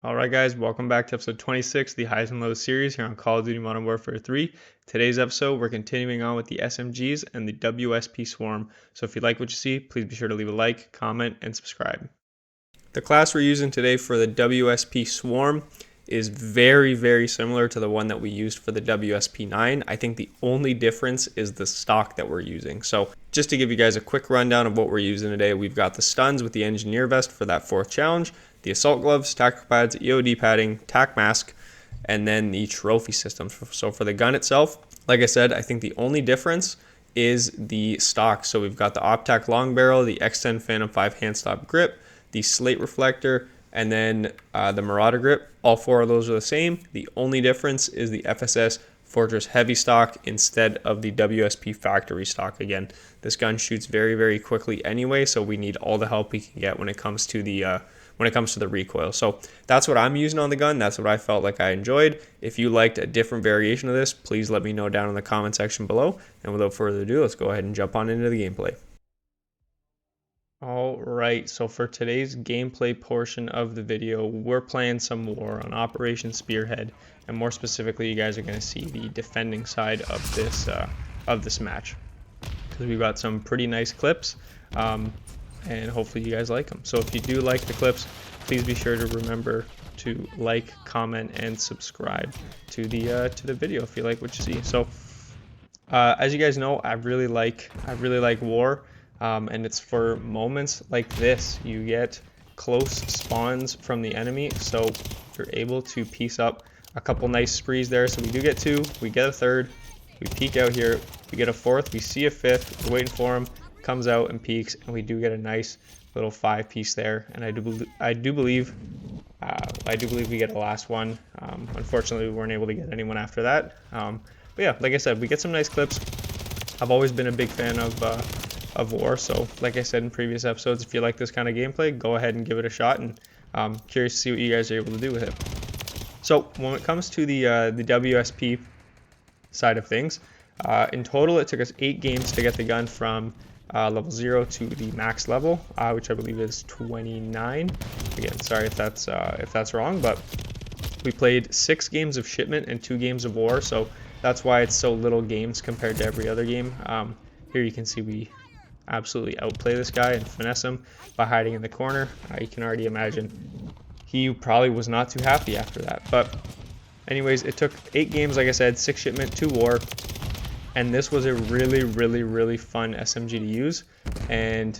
Alright guys, welcome back to episode 26, the highs and lows series here on Call of Duty Modern Warfare 3. Today's episode, we're continuing on with the SMGs and the WSP Swarm. So if you like what you see, please be sure to leave a like, comment, and subscribe. The class we're using today for the WSP Swarm is very similar to the one that we used for the WSP9. I think the only difference is the stock that we're using. So just to give you guys a quick rundown of what we're using today, we've got the stuns with the engineer vest for that 4th challenge, the assault gloves, tactical pads, EOD padding, tac mask, and then the trophy system. So for the gun itself, like I said, I think the only difference is the stock. So we've got the OpTac long barrel, the X10 Phantom 5 hand stop grip, the slate reflector, and then the Marauder grip. All 4 of those are the same. The only difference is the FSS Fortress heavy stock instead of the WSP factory stock. Again, this gun shoots very quickly anyway, so we need all the help we can get when it comes to the recoil. So that's what I'm using on the gun. That's what I felt like I enjoyed. If you liked a different variation of this, please let me know down in the comment section below. And without further ado, let's go ahead and jump on into the gameplay. Alright, so for today's gameplay portion of the video, we're playing some war on Operation Spearhead, and more specifically, you guys are going to see the defending side of this match, because we've got some pretty nice clips, and hopefully you guys like them. So if you do like the clips, please be sure to remember to like, comment, and subscribe to the video if you like what you see. So as you guys know, I really like war. And it's for moments like this. You get close spawns from the enemy, so you're able to piece up a couple nice sprees there. So we do get 2, we get a 3rd, we peek out here, we get a 4th, we see a 5th, we're waiting for him, comes out and peeks, and we do get a nice little 5-piece there. And I do believe we get a last one. Unfortunately, we weren't able to get anyone after that. But yeah, like I said, we get some nice clips. I've always been a big fan of war, so like I said in previous episodes, if you like this kind of gameplay, go ahead and give it a shot, and curious to see what you guys are able to do with it. So when it comes to the WSP side of things, in total it took us 8 games to get the gun from level 0 to the max level, which I believe is 29. Again, sorry if that's wrong, but we played 6 games of shipment and 2 games of war, so that's why it's so little games compared to every other game. Here you can see we absolutely outplay this guy and finesse him by hiding in the corner. You can already imagine he probably was not too happy after that. But anyways, it took 8 games, like I said, 6 shipment, 2 war, and this was a really fun SMG to use, and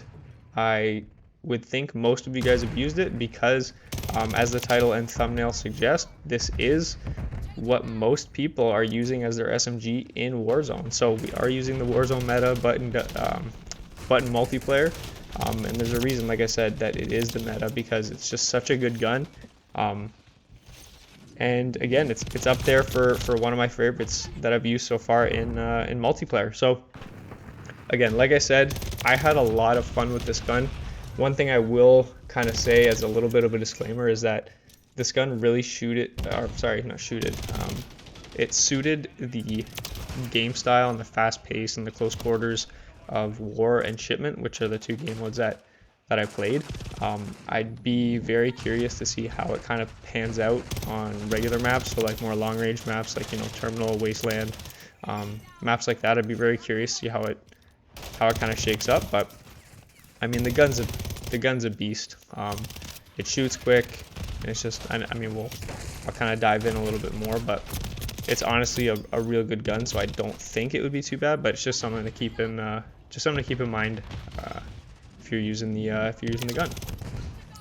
I would think most of you guys have used it because as the title and thumbnail suggest, this is what most people are using as their SMG in Warzone. So we are using the Warzone meta button multiplayer, and there's a reason, like I said, that it is the meta, because it's just such a good gun. And again, it's up there for one of my favorites that I've used so far in multiplayer. So again, like I said, I had a lot of fun with this gun. One thing I will kind of say as a little bit of a disclaimer is that this gun really it suited the game style and the fast pace and the close quarters of war and shipment, which are the 2 game modes that I played. I'd be very curious to see how it kind of pans out on regular maps, so like more long range maps, like, you know, Terminal, Wasteland, maps like that. I'd be very curious to see how it kind of shakes up. But I mean, the gun's a beast. It shoots quick, and it's just, I'll kind of dive in a little bit more, but it's honestly a real good gun, so I don't think it would be too bad. But it's just something to keep in mind if you're using the gun.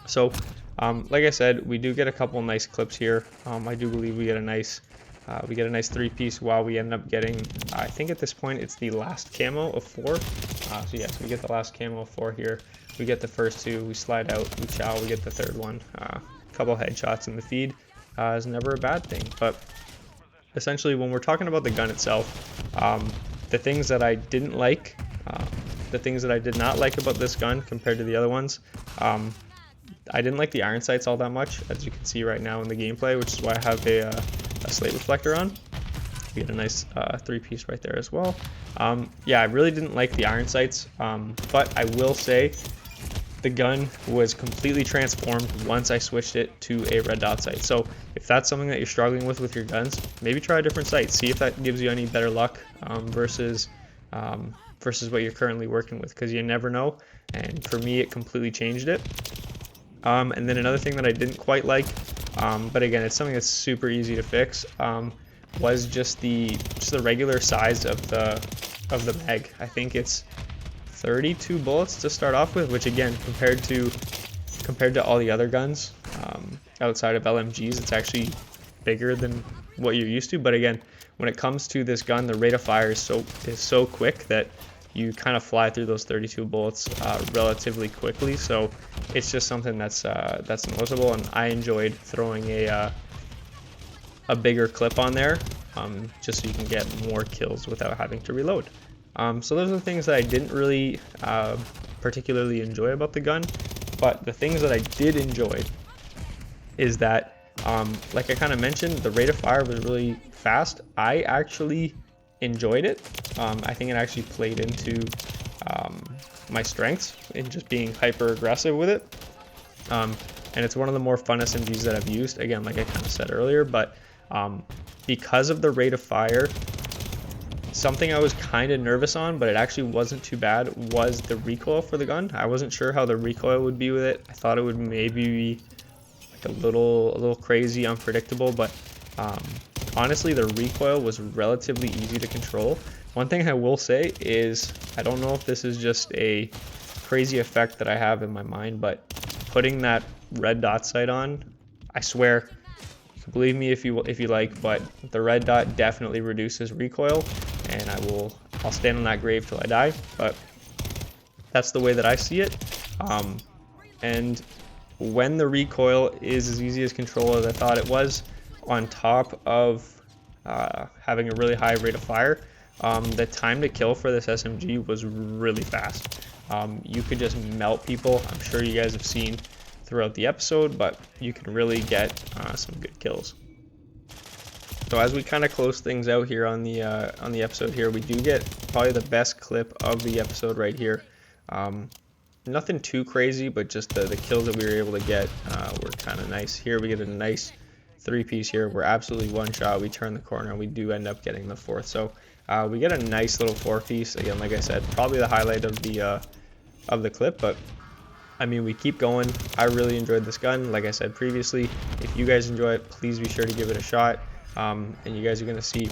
So like I said, we do get a couple nice clips here. I do believe we get a nice 3-piece, while we end up getting, I think at this point it's the last camo of 4. So yes, we get the last camo of 4 here. We get the first 2, we slide out, we chow, we get the 3rd one. A couple headshots in the feed is never a bad thing. But essentially, when we're talking about the gun itself, the things that I didn't like, the things that I did not like about this gun compared to the other ones, I didn't like the iron sights all that much, as you can see right now in the gameplay, which is why I have a slate reflector on. We get a nice 3-piece right there as well. Yeah, I really didn't like the iron sights, but I will say the gun was completely transformed once I switched it to a red dot sight. So if that's something that you're struggling with your guns, maybe try a different sight. See if that gives you any better luck versus what you're currently working with, because you never know. And for me, it completely changed it. And then another thing that I didn't quite like, but again, it's something that's super easy to fix, was just the regular size of the mag. I think it's 32 bullets to start off with, which again, compared to all the other guns outside of LMGs, it's actually bigger than what you're used to. But again, when it comes to this gun, the rate of fire is so quick that you kind of fly through those 32 bullets relatively quickly. So it's just something that's noticeable, and I enjoyed throwing a bigger clip on there, just so you can get more kills without having to reload. So those are the things that I didn't really particularly enjoy about the gun, but the things that I did enjoy is that, like I kind of mentioned, the rate of fire was really fast. I actually enjoyed it. I think it actually played into my strengths in just being hyper aggressive with it. And it's one of the more fun SMGs that I've used, again, like I kind of said earlier. But because of the rate of fire, something I was kind of nervous on, but it actually wasn't too bad, was the recoil for the gun. I wasn't sure how the recoil would be with it. I thought it would maybe be like a little crazy, unpredictable, but honestly, the recoil was relatively easy to control. One thing I will say is, I don't know if this is just a crazy effect that I have in my mind, but putting that red dot sight on, I swear, you can believe me if you like, but the red dot definitely reduces recoil, and I'll stand on that grave till I die. But that's the way that I see it. And when the recoil is as easy as control as I thought it was, on top of having a really high rate of fire, the time to kill for this SMG was really fast. You could just melt people. I'm sure you guys have seen throughout the episode, but you can really get some good kills. So as we kind of close things out here on the episode here, we do get probably the best clip of the episode right here. Nothing too crazy, but just the kills that we were able to get were kind of nice. Here we get a nice 3-piece here. We're absolutely one shot. We turn the corner and we do end up getting the 4th. So we get a nice little 4-piece. Again, like I said, probably the highlight of the clip, but I mean, we keep going. I really enjoyed this gun. Like I said previously, if you guys enjoy it, please be sure to give it a shot. And you guys are going to see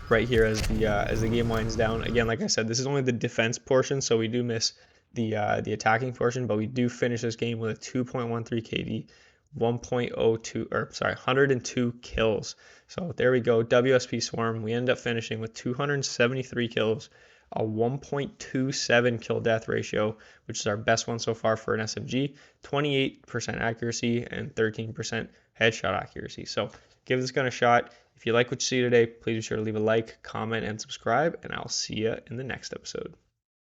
right here as the game winds down. Again, like I said, this is only the defense portion, so we do miss the attacking portion, but we do finish this game with a 2.13 KD, 102 kills. So there we go, WSP Swarm. We end up finishing with 273 kills, a 1.27 kill death ratio, which is our best one so far for an SMG, 28% accuracy and 13% headshot accuracy. So give this gun a shot. If you like what you see today, please be sure to leave a like, comment, and subscribe, and I'll see you in the next episode.